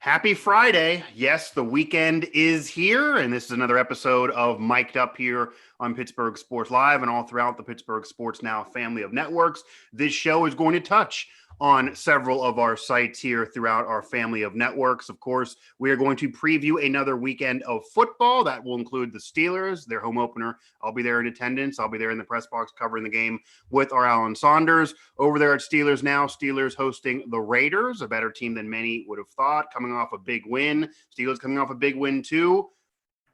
Happy Friday. Yes, the weekend is here, and this is another episode of Mic'd Up here on Pittsburgh Sports Live and all throughout the Pittsburgh Sports Now family of networks. This show is going to touch on several of our sites here throughout our family of networks. Of course, we are going to preview another weekend of football. That will include the Steelers, their home opener. I'll be there in attendance. I'll be there in the press box covering the game with our Alan Saunders. Over there at Steelers Now, Steelers hosting the Raiders, a better team than many would have thought, coming off a big win. Steelers coming off a big win too.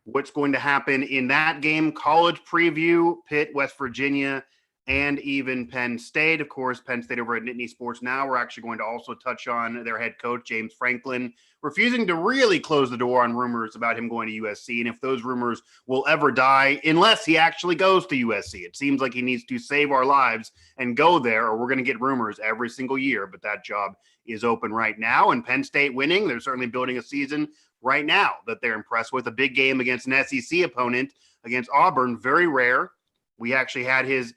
What's going to happen in that game? College preview, Pitt, West Virginia, and even Penn State. Of course, Penn State over at Nittany Sports Now. We're actually going to also touch on their head coach, James Franklin, refusing to really close the door on rumors about him going to USC, and if those rumors will ever die unless he actually goes to USC. It seems like he needs to save our lives and go there, or we're going to get rumors every single year, but that job is open right now. And Penn State winning, they're certainly building a season right now that they're impressed with. A big game against an SEC opponent, against Auburn, very rare. We actually had his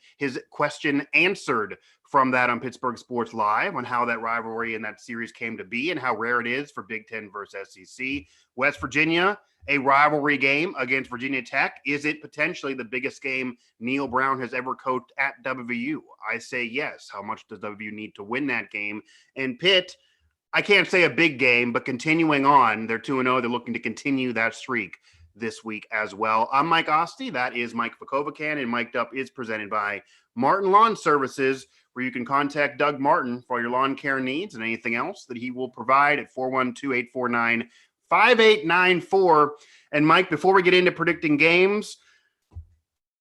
question answered from that on Pittsburgh Sports Live on how that rivalry and that series came to be and how rare it is for Big Ten versus SEC. West Virginia, a rivalry game against Virginia Tech. Is it potentially the biggest game Neil Brown has ever coached at WVU? I say yes. How much does WVU need to win that game? And Pitt, I can't say a big game, but continuing on, they're 2-0. They're looking to continue that streak this week as well. I'm Mike Asti. That is Mike Vukovcan, and Mic'd Up is presented by Martin Lawn Services, where you can contact Doug Martin for your lawn care needs and anything else that he will provide at 412-849-5894. And Mike, before we get into predicting games,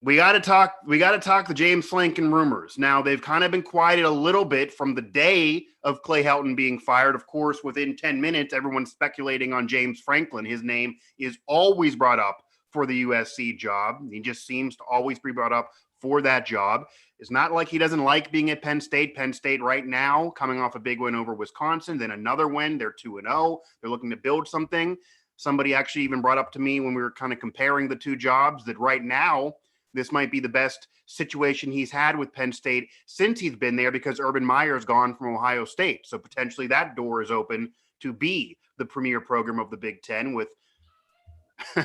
we got to talk the James Franklin rumors. Now, they've kind of been quieted a little bit from the day of Clay Helton being fired. Of course, within 10 minutes, everyone's speculating on James Franklin. His name is always brought up for the USC job. He just seems to always be brought up for that job. It's not like he doesn't like being at Penn State. Penn State right now, coming off a big win over Wisconsin, then another win. They're 2-0. They're looking to build something. Somebody actually even brought up to me when we were kind of comparing the two jobs that right now, this might be the best situation he's had with Penn State since he's been there, because Urban Meyer's gone from Ohio State. So potentially that door is open to be the premier program of the Big Ten, with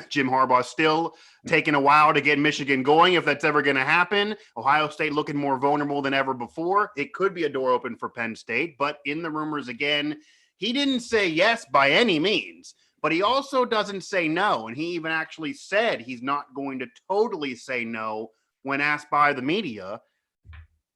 Jim Harbaugh still taking a while to get Michigan going, if that's ever going to happen. Ohio State looking more vulnerable than ever before. It could be a door open for Penn State, but in the rumors again, he didn't say yes by any means. But he also doesn't say no, and he even actually said he's not going to totally say no when asked by the media.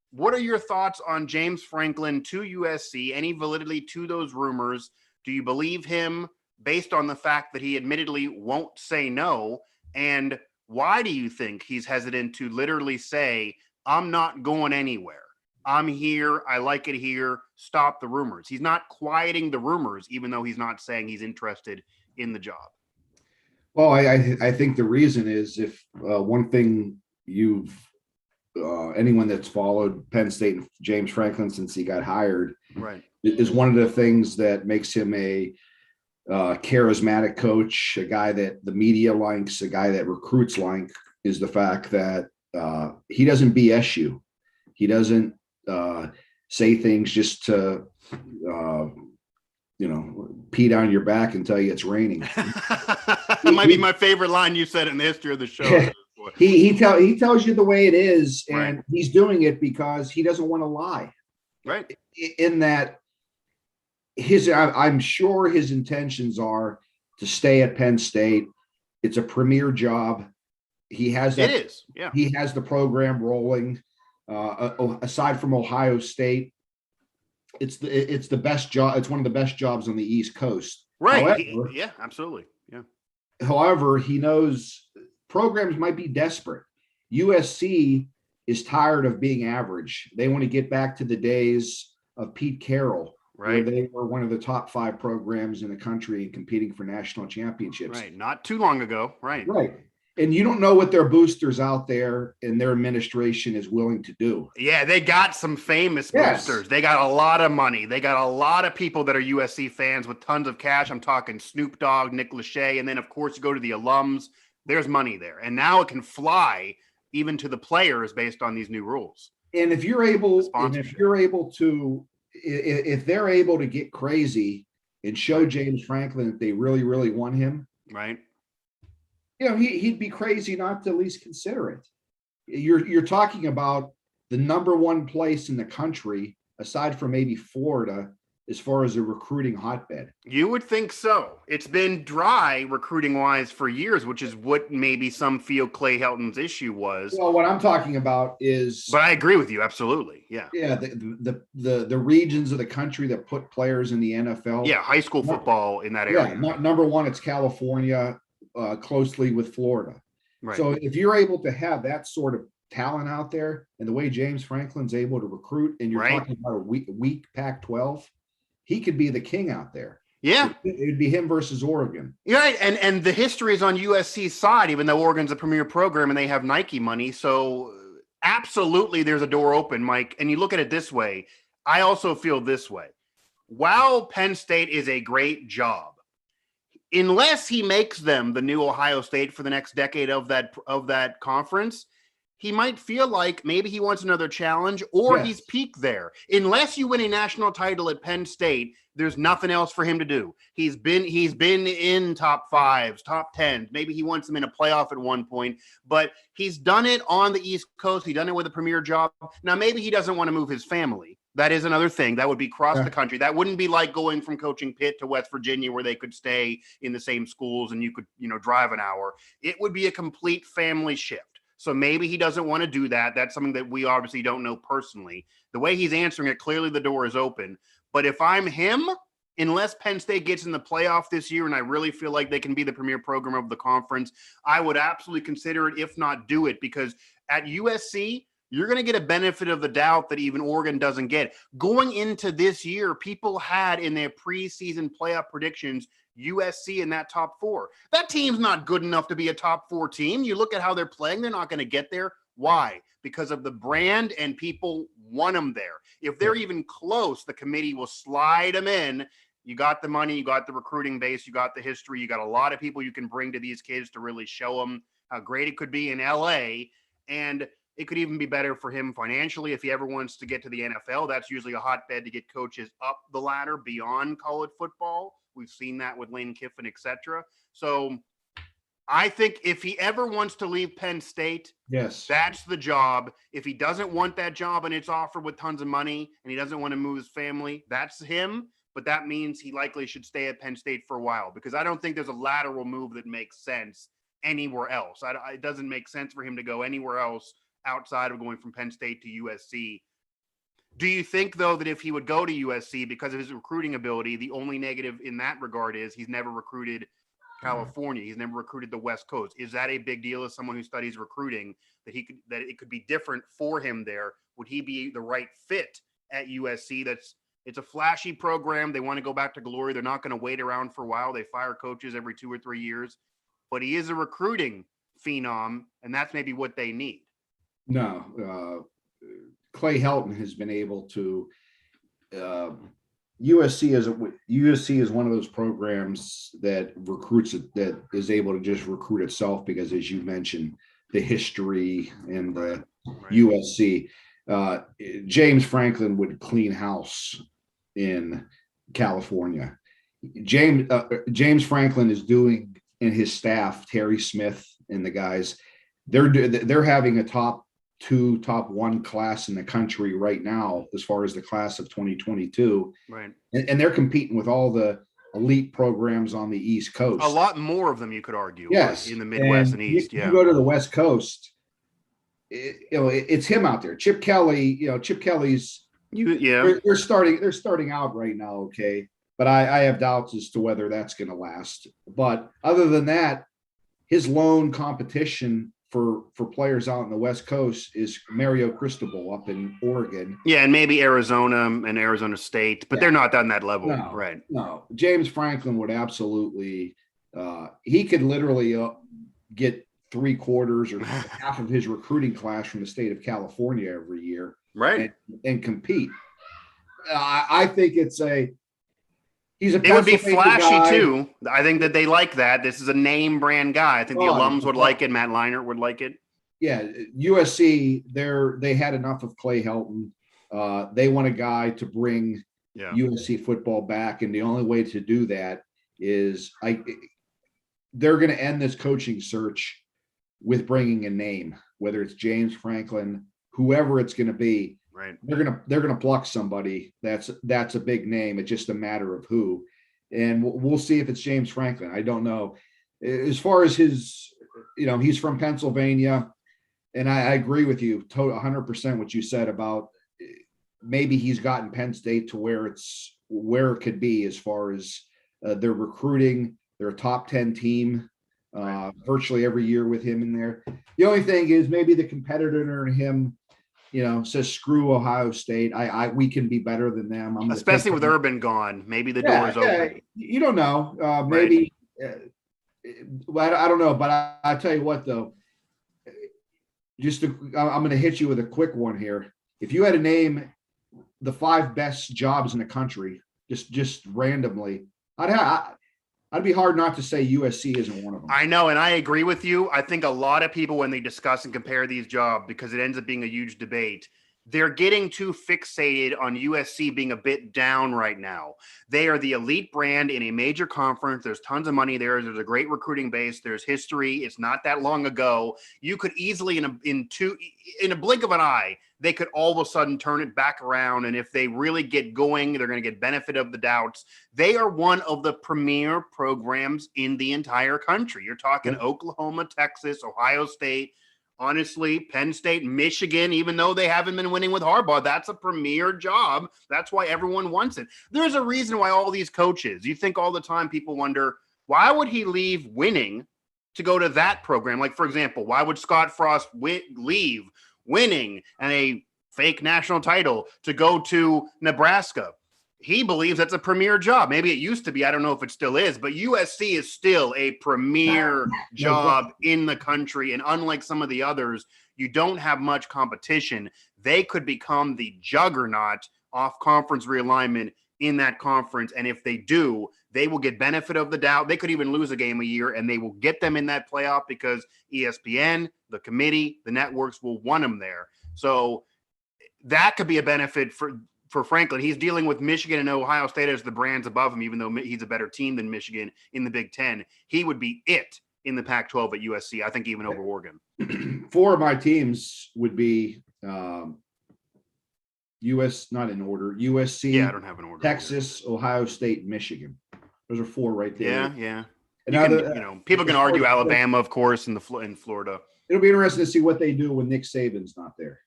What are your thoughts on James Franklin to USC? Any validity to those rumors? Do you believe him based on the fact that he admittedly won't say no? And why do you think he's hesitant to literally say, I'm not going anywhere? I'm here. I like it here. Stop the rumors. He's not quieting the rumors, even though he's not saying he's interested in the job. Well, I think the reason is, if one thing anyone that's followed Penn State and James Franklin since he got hired, right, is one of the things that makes him a charismatic coach, a guy that the media likes, a guy that recruits like, is the fact that he doesn't BS you. He doesn't say things just to, pee down your back and tell you it's raining. That might be my favorite line you said in the history of the show. He tells you the way it is, and right, he's doing it because he doesn't want to lie. Right. In that, I'm sure his intentions are to stay at Penn State. It's a premier job. He has that. It is. Yeah. He has the program rolling. Aside from Ohio State, it's the best job. It's one of the best jobs on the East Coast. Right. However, yeah, absolutely. Yeah. However, he knows programs might be desperate. USC is tired of being average. They want to get back to the days of Pete Carroll, right, where they were one of the top 5 programs in the country and competing for national championships. Right. Not too long ago. Right. Right. And you don't know what their boosters out there and their administration is willing to do. Yeah, they got some famous boosters. They got a lot of money. They got a lot of people that are USC fans with tons of cash. I'm talking Snoop Dogg, Nick Lachey, and then, of course, you go to the alums. There's money there. And now it can fly even to the players based on these new rules. And if they're able to get crazy and show James Franklin that they really, really want him, right? He'd be crazy not to at least consider it. You're talking about the number one place in the country, aside from maybe Florida, as far as a recruiting hotbed. You would think so. It's been dry recruiting wise for years, which is what maybe some feel Clay Helton's issue was. Well, what I'm talking about is, but I agree with you. Absolutely. Yeah. Yeah. The regions of the country that put players in the NFL. Yeah. High school football in that area. Yeah. Number one, it's California, closely with Florida. Right. So if you're able to have that sort of talent out there, and the way James Franklin's able to recruit, and you're talking about a weak Pac-12, he could be the king out there. Yeah. It'd be him versus Oregon. Yeah. Right. And the history is on USC's side, even though Oregon's a premier program and they have Nike money. So absolutely there's a door open, Mike. And you look at it this way. I also feel this way. While Penn State is a great job, unless he makes them the new Ohio State for the next decade of that conference, he might feel like maybe he wants another challenge, or he's peaked there. Unless you win a national title at Penn State, there's nothing else for him to do. He's been in top fives, top 10s. Maybe he wants them in a playoff at one point, but he's done it on the East Coast. He's done it with a premier job. Now, maybe he doesn't want to move his family. That is another thing. That would be across the country. That wouldn't be like going from coaching Pitt to West Virginia, where they could stay in the same schools and you could, drive an hour. It would be a complete family shift. So maybe he doesn't want to do that. That's something that we obviously don't know personally. The way he's answering it, clearly the door is open. But if I'm him, unless Penn State gets in the playoff this year and I really feel like they can be the premier program of the conference, I would absolutely consider it, if not do it, because at USC, you're going to get a benefit of the doubt that even Oregon doesn't get. Going into this year, people had in their preseason playoff predictions USC in that top four. That team's not good enough to be a top four team. You look at how they're playing, they're not going to get there. Why? Because of the brand, and people want them there. If they're even close, the committee will slide them in. You got the money, you got the recruiting base, you got the history, you got a lot of people you can bring to these kids to really show them how great it could be in LA. And it could even be better for him financially if he ever wants to get to the NFL. That's usually a hotbed to get coaches up the ladder beyond college football. We've seen that with Lane Kiffin, et cetera. So I think if he ever wants to leave Penn State, that's the job. If he doesn't want that job and it's offered with tons of money and he doesn't want to move his family, that's him. But that means he likely should stay at Penn State for a while, because I don't think there's a lateral move that makes sense anywhere else. It doesn't make sense for him to go anywhere else outside of going from Penn State to USC. Do you think, though, that if he would go to USC because of his recruiting ability, the only negative in that regard is he's never recruited California, he's never recruited the West Coast? Is that a big deal as someone who studies recruiting, that it could be different for him there? Would he be the right fit at USC? It's a flashy program. They want to go back to glory. They're not going to wait around for a while. They fire coaches every 2 or 3 years, but he is a recruiting phenom, and that's maybe what they need. No, Clay Helton has been able to. USC is one of those programs that recruits that is able to just recruit itself, because, as you mentioned, the history and the USC. James Franklin would clean house in California. James Franklin is doing, and his staff, Terry Smith and the guys, they're having a top 2, top 1 class in the country right now, as far as the class of 2022. Right. And they're competing with all the elite programs on the East Coast. A lot more of them, you could argue. Yes. In the Midwest and East. You go to the West Coast, it's him out there. Chip Kelly, Chip Kelly's, they're starting out right now. Okay. But I have doubts as to whether that's going to last. But other than that, his lone competition for players out in the West Coast is Mario Cristobal up in Oregon. Yeah, and maybe Arizona and Arizona State, but they're not on that level. No, right. No, James Franklin would absolutely he could literally get 3/4 or half of his recruiting class from the state of California every year. Right. And compete. I think he's a. It would be flashy guy too. I think that they like that. This is a name brand guy. I think the alums would like it. Matt Leinart would like it. Yeah, USC. They had enough of Clay Helton. They want a guy to bring USC football back. And the only way to do that is they're going to end this coaching search with bringing a name, whether it's James Franklin, whoever it's going to be. Right. They're going to pluck somebody that's a big name. It's just a matter of who. And we'll see if it's James Franklin. I don't know. As far as his, he's from Pennsylvania, and I agree with you 100% what you said about maybe he's gotten Penn State to where it could be as far as their recruiting. They're a top 10 team virtually every year with him in there. The only thing is maybe the competitor in him, says screw Ohio State. We can be better than them. Especially with Urban gone, maybe the door is open. You don't know. Maybe. Well, I don't know, but I tell you what, though, I'm going to hit you with a quick one here. If you had to name the 5 best jobs in the country, just randomly, I'd be hard not to say USC isn't one of them. I know, and I agree with you. I think a lot of people, when they discuss and compare these jobs, because it ends up being a huge debate, they're getting too fixated on USC being a bit down right now. They are the elite brand in a major conference. There's tons of money there. There's a great recruiting base. There's history. It's not that long ago. You could easily, in a blink of an eye, they could all of a sudden turn it back around. And if they really get going, they're going to get benefit of the doubts. They are one of the premier programs in the entire country. You're talking Oklahoma, Texas, Ohio State. Honestly, Penn State, Michigan, even though they haven't been winning with Harbaugh, that's a premier job. That's why everyone wants it. There's a reason why all these coaches, you think all the time, people wonder, why would he leave winning to go to that program? Like, for example, why would Scott Frost leave winning and a fake national title to go to Nebraska? He believes that's a premier job. Maybe it used to be. I don't know if it still is, but USC is still a premier job in the country. And unlike some of the others, you don't have much competition. They could become the juggernaut off conference realignment in that conference. And if they do, they will get benefit of the doubt. They could even lose a game a year and they will get them in that playoff because ESPN, the committee, the networks will want them there. So that could be a benefit for Franklin. He's dealing with Michigan and Ohio State as the brands above him, even though he's a better team than Michigan in the Big Ten. He would be it in the Pac-12 at USC, I think even over Oregon. 4 of my teams would be US, not in order, USC, yeah, I don't have an order. Texas, Ohio State, Michigan. Those are 4 right there. Yeah. People can argue Alabama, of course, in Florida. It'll be interesting to see what they do when Nick Saban's not there,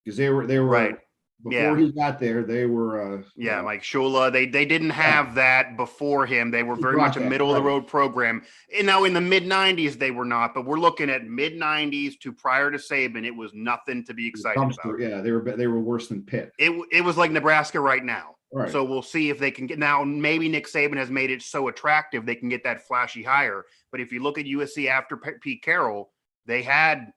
because they were right. Before he got there, they were Mike Shula. They didn't have that before him. They were very much a middle of the road program. And now in the mid 90s they were not, but we're looking at mid 90s to prior to Saban, it was nothing to be excited about. Yeah, they were worse than Pitt. It was like Nebraska right now. Right. So we'll see if they can get, now maybe Nick Saban has made it so attractive they can get that flashy hire. But if you look at USC after Pete Carroll, they had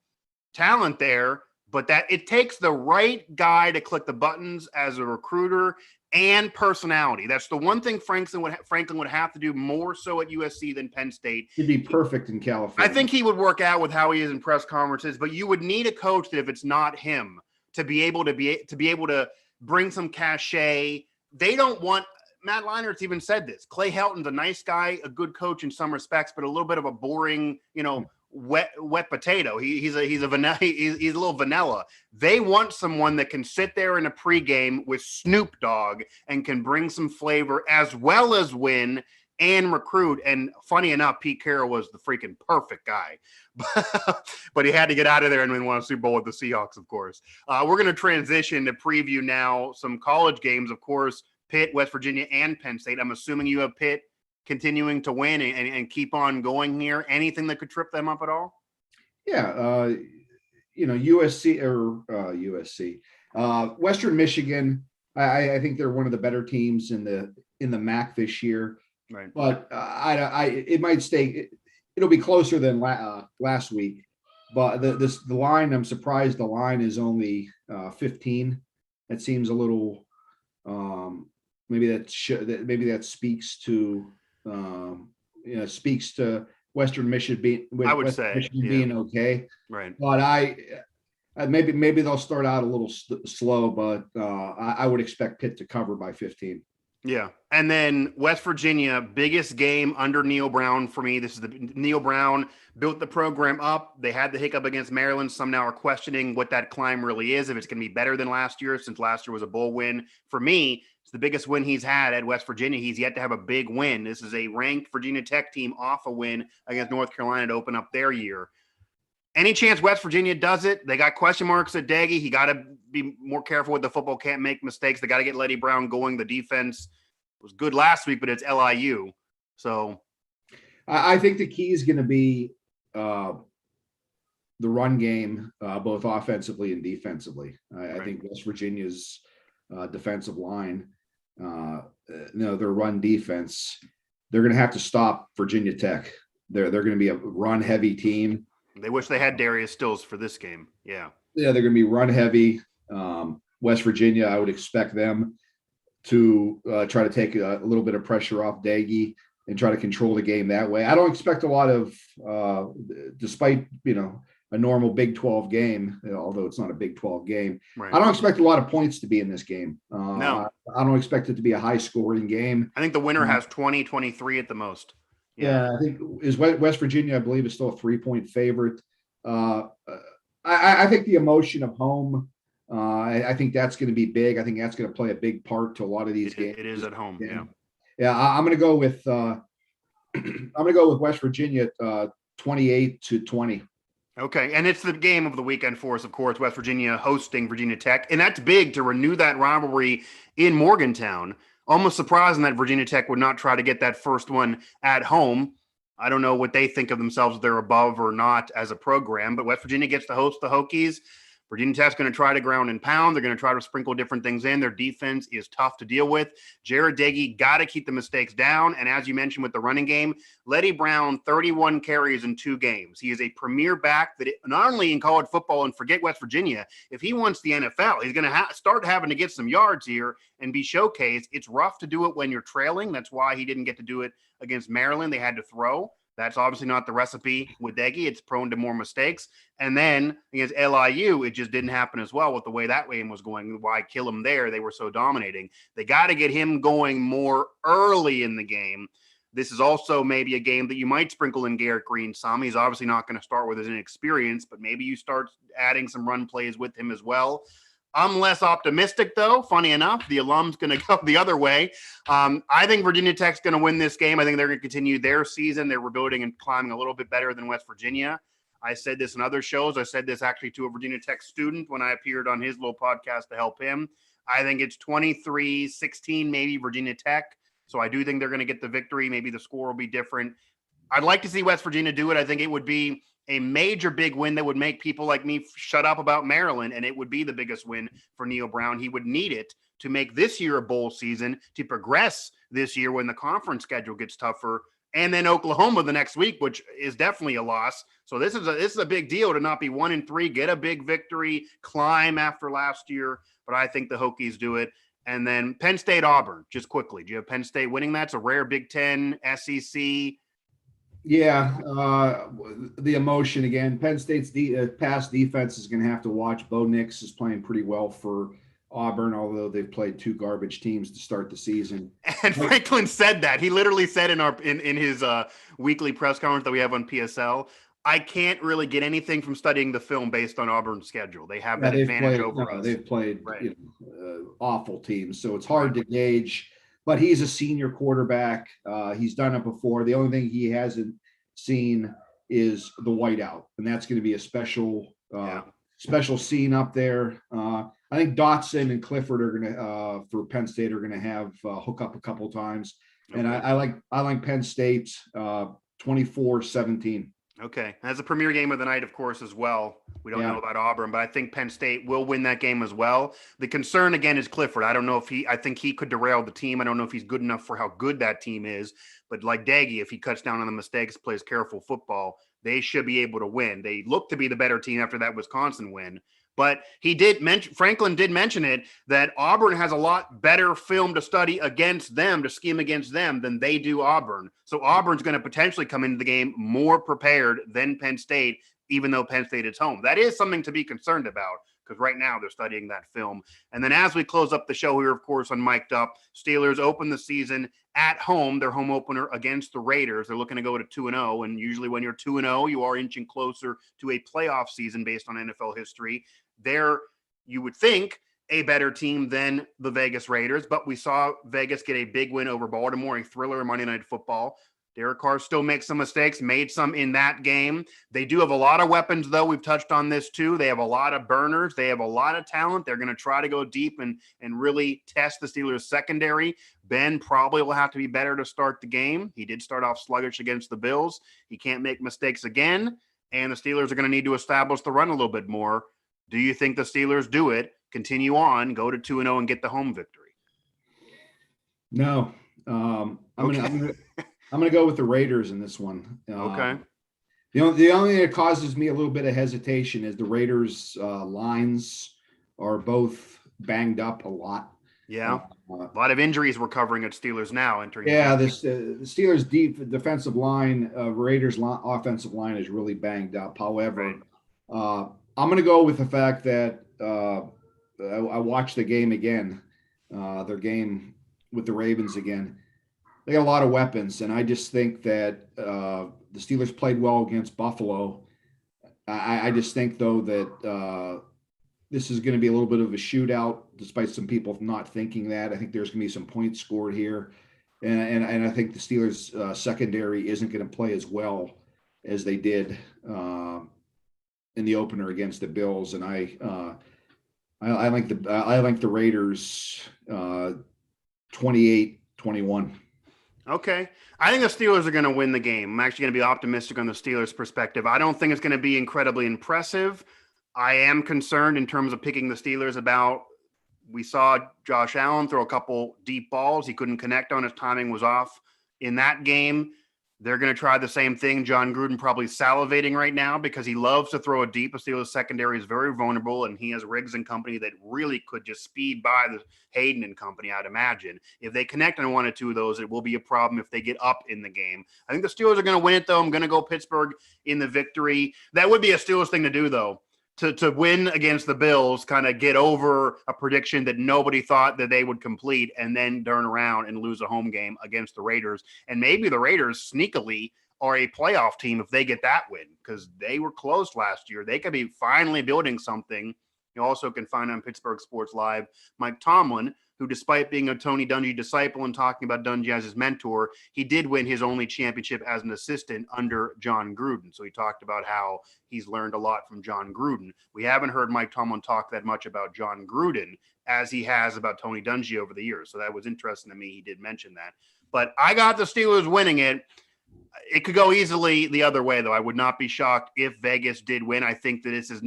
talent there. But that it takes the right guy to click the buttons as a recruiter and personality. That's the one thing Franklin would have to do more so at USC than Penn State. He'd be perfect in California. I think he would work out with how he is in press conferences, but you would need a coach that if it's not him to be able to bring some cachet. They don't want Matt Leinert's even said this. Clay Helton's a nice guy, a good coach in some respects, but a little bit of a boring, wet potato. He's a little vanilla. They want someone that can sit there in a pregame with Snoop Dogg and can bring some flavor as well as win and recruit. And funny enough, Pete Carroll was the freaking perfect guy, but he had to get out of there and win a Super Bowl with the Seahawks, of course. We're going to transition to preview now some college games, of course, Pitt, West Virginia, and Penn State. I'm assuming you have Pitt continuing to win and keep on going here. Anything that could trip them up at all? Yeah. USC, Western Michigan. I think they're one of the better teams in the MAC this year. Right. But it might stay. It'll be closer than last week. But the line, I'm surprised the line is only 15. That seems a little. Maybe that speaks to Western Michigan being. I would say Michigan being okay. Right. But maybe they'll start out a little slow, but I would expect Pitt to cover by 15. Yeah. And then West Virginia, biggest game under Neil Brown for me. This is the Neil Brown built the program up. They had the hiccup against Maryland. Some now are questioning what that climb really is, if it's going to be better than last year, since last year was a bowl win. For me, it's the biggest win he's had at West Virginia. He's yet to have a big win. This is a ranked Virginia Tech team off a win against North Carolina to open up their year. Any chance West Virginia does it? They got question marks at Daggy. He got to be more careful with the football. Can't make mistakes. They got to get Letty Brown going. The defense was good last week, but it's LIU. So I think the key is going to be the run game, both offensively and defensively. I think West Virginia's defensive line, their run defense, they're going to have to stop Virginia Tech. They're going to be a run heavy team. They wish they had Darius Stills for this game. Yeah, they're going to be run heavy. West Virginia, I would expect them to try to take a little bit of pressure off Daggy and try to control the game that way. I don't expect a lot of, despite, a normal Big 12 game, although it's not a Big 12 game. Right. I don't expect a lot of points to be in this game. No. I don't expect it to be a high scoring game. I think the winner has 20, 23 at the most. Yeah, I think is West Virginia, I believe, is still a 3-point favorite. I think the emotion of home, I think that's going to be big. I think that's going to play a big part to a lot of these games. It is at home. Yeah. Yeah. I'm going to go with West Virginia 28-20. Okay. And it's the game of the weekend for us, of course, West Virginia hosting Virginia Tech. And that's big to renew that rivalry in Morgantown. Almost surprising that Virginia Tech would not try to get that first one at home. I don't know what they think of themselves, if they're above or not as a program, but West Virginia gets to host the Hokies. Virginia Tech's going to try to ground and pound. They're going to try to sprinkle different things in. Their defense is tough to deal with. Jared Daggy got to keep the mistakes down. And as you mentioned with the running game, Letty Brown, 31 carries in 2 games. He is a premier back that not only in college football, and forget West Virginia, if he wants the NFL, he's going to start having to get some yards here and be showcased. It's rough to do it when you're trailing. That's why he didn't get to do it against Maryland. They had to throw. That's obviously not the recipe with Daggy. It's prone to more mistakes. And then against LIU, it just didn't happen as well with the way that game was going. Why kill him there? They were so dominating. They got to get him going more early in the game. This is also maybe a game that you might sprinkle in Garrett Green some. He's obviously not going to start with his inexperience, but maybe you start adding some run plays with him as well. I'm less optimistic, though. Funny enough, the alum's going to go the other way. I think Virginia Tech's going to win this game. I think they're going to continue their season. They're rebuilding and climbing a little bit better than West Virginia. I said this in other shows. I said this actually to a Virginia Tech student when I appeared on his little podcast to help him. I think it's 23-16, maybe Virginia Tech. So I do think they're going to get the victory. Maybe the score will be different. I'd like to see West Virginia do it. I think it would be a major big win that would make people like me shut up about Maryland, and it would be the biggest win for Neil Brown. He would need it to make this year a bowl season, to progress this year when the conference schedule gets tougher, and then Oklahoma the next week, which is definitely a loss. So this is a big deal to not be 1-3, get a big victory, climb after last year. But I think the Hokies do it. And then Penn State, Auburn, just quickly. Do you have Penn State winning that? It's a rare Big Ten, SEC. Yeah, the emotion again. Penn State's pass defense is going to have to watch. Bo Nix is playing pretty well for Auburn, although they've played 2 garbage teams to start the season. And Franklin said that. He literally said in his weekly press conference that we have on PSL, I can't really get anything from studying the film based on Auburn's schedule. They have that advantage over us. They've played awful teams, so it's hard to gauge. But he's a senior quarterback. He's done it before. The only thing he hasn't seen is the whiteout, and that's going to be a special scene up there. I think Dotson and Clifford are going to, for Penn State, are going to have hook up a couple times. Okay. And I like Penn State 24-17. Okay. That's a premier game of the night, of course, as well. We don't know about Auburn, but I think Penn State will win that game as well. The concern, again, is Clifford. I don't know if I think he could derail the team. I don't know if he's good enough for how good that team is. But like Daggy, if he cuts down on the mistakes, plays careful football, they should be able to win. They look to be the better team after that Wisconsin win. But Franklin did mention it, that Auburn has a lot better film to study against them, to scheme against them, than they do Auburn. So Auburn's going to potentially come into the game more prepared than Penn State, even though Penn State is home. That is something to be concerned about. because right now they're studying that film. And then as we close up the show here, of course, on Mic'd Up, Steelers open the season at home, their home opener against the Raiders. They're looking to go to 2-0, and usually when you're 2-0, you are inching closer to a playoff season based on NFL history. They're, you would think, a better team than the Vegas Raiders, but we saw Vegas get a big win over Baltimore, a thriller in Monday Night Football. Derek Carr still makes some mistakes, made some in that game. They do have a lot of weapons, though. We've touched on this, too. They have a lot of burners. They have a lot of talent. They're going to try to go deep and really test the Steelers' secondary. Ben probably will have to be better to start the game. He did start off sluggish against the Bills. He can't make mistakes again, and the Steelers are going to need to establish the run a little bit more. Do you think the Steelers do it, continue on, go to 2-0, and get the home victory? No. I'm going to go with the Raiders in this one. Okay. The only thing that causes me a little bit of hesitation is the Raiders' lines are both banged up a lot. Yeah. A lot of injuries we're covering at Steelers now entering. Yeah, the Steelers' defensive line, Raiders' offensive line is really banged up. However, right. I'm going to go with the fact that I watched the game again, their game with the Ravens again. They got a lot of weapons, and I just think that the Steelers played well against Buffalo. I just think, though, that this is going to be a little bit of a shootout, despite some people not thinking that. I think there's going to be some points scored here, and I think the Steelers' secondary isn't going to play as well as they did in the opener against the Bills, and I like the Raiders 28-21. Okay. I think the Steelers are going to win the game. I'm actually going to be optimistic on the Steelers' perspective. I don't think it's going to be incredibly impressive. I am concerned in terms of picking the Steelers about, we saw Josh Allen throw a couple deep balls. He couldn't connect on, his timing was off in that game. They're going to try the same thing. John Gruden probably salivating right now because he loves to throw it deep. The Steelers secondary is very vulnerable, and he has Riggs and company that really could just speed by the Hayden and company, I'd imagine. If they connect on one or two of those, it will be a problem if they get up in the game. I think the Steelers are going to win it, though. I'm going to go Pittsburgh in the victory. That would be a Steelers thing to do, though. To win against the Bills, kind of get over a prediction that nobody thought that they would complete, and then turn around and lose a home game against the Raiders. And maybe the Raiders sneakily are a playoff team if they get that win, because they were close last year. They could be finally building something. You also can find on Pittsburgh Sports Live Mike Tomlin, who, despite being a Tony Dungy disciple and talking about Dungy as his mentor, he did win his only championship as an assistant under John Gruden. So he talked about how he's learned a lot from John Gruden. We haven't heard Mike Tomlin talk that much about John Gruden as he has about Tony Dungy over the years. So that was interesting to me. He did mention that. But I got the Steelers winning it. It could go easily the other way, though. I would not be shocked if Vegas did win. I think that this is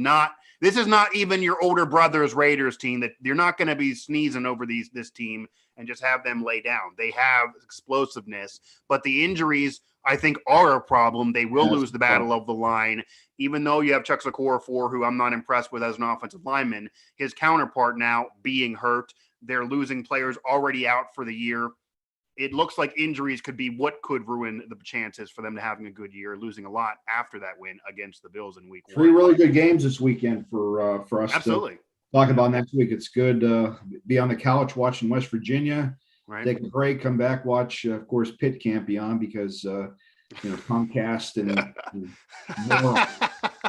not even your older brother's Raiders team, that you're not going to be sneezing over this team and just have them lay down. They have explosiveness, but the injuries, I think, are a problem. They will lose the battle of the line, even though you have Chuck Okorafor, who I'm not impressed with as an offensive lineman. His counterpart now being hurt. They're losing players already out for the year. It looks like injuries could be what could ruin the chances for them to having a good year, losing a lot after that win against the Bills in week 1. 3 really good games this weekend for us. Absolutely. To talk about next week. It's good be on the couch watching West Virginia, right? Take a break, come back, watch. Of course, Pitt can't be on because Comcast and morons.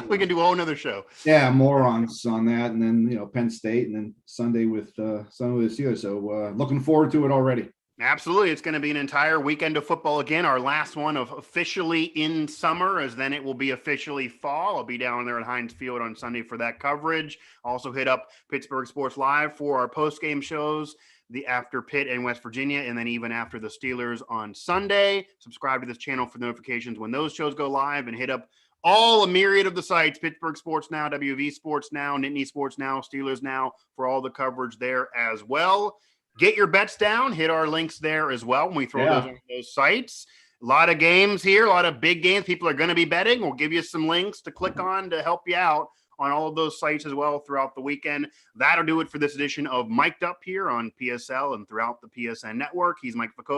We can do a whole nother show. Yeah, morons on that, and then Penn State, and then Sunday with the Steelers. So looking forward to it already. Absolutely. It's going to be an entire weekend of football again. Our last one of officially in summer, as then it will be officially fall. I'll be down there at Heinz Field on Sunday for that coverage. Also hit up Pittsburgh Sports Live for our post-game shows, the after Pitt and West Virginia, and then even after the Steelers on Sunday. Subscribe to this channel for notifications when those shows go live, and hit up a myriad of the sites: Pittsburgh Sports Now, WV Sports Now, Nittany Sports Now, Steelers Now, for all the coverage there as well. Get your bets down. Hit our links there as well when we throw those on those sites. A lot of games here, a lot of big games people are going to be betting. We'll give you some links to click on to help you out on all of those sites as well throughout the weekend. That'll do it for this edition of Mic'd Up here on PSL and throughout the PSN network. He's Mike Vukovcan.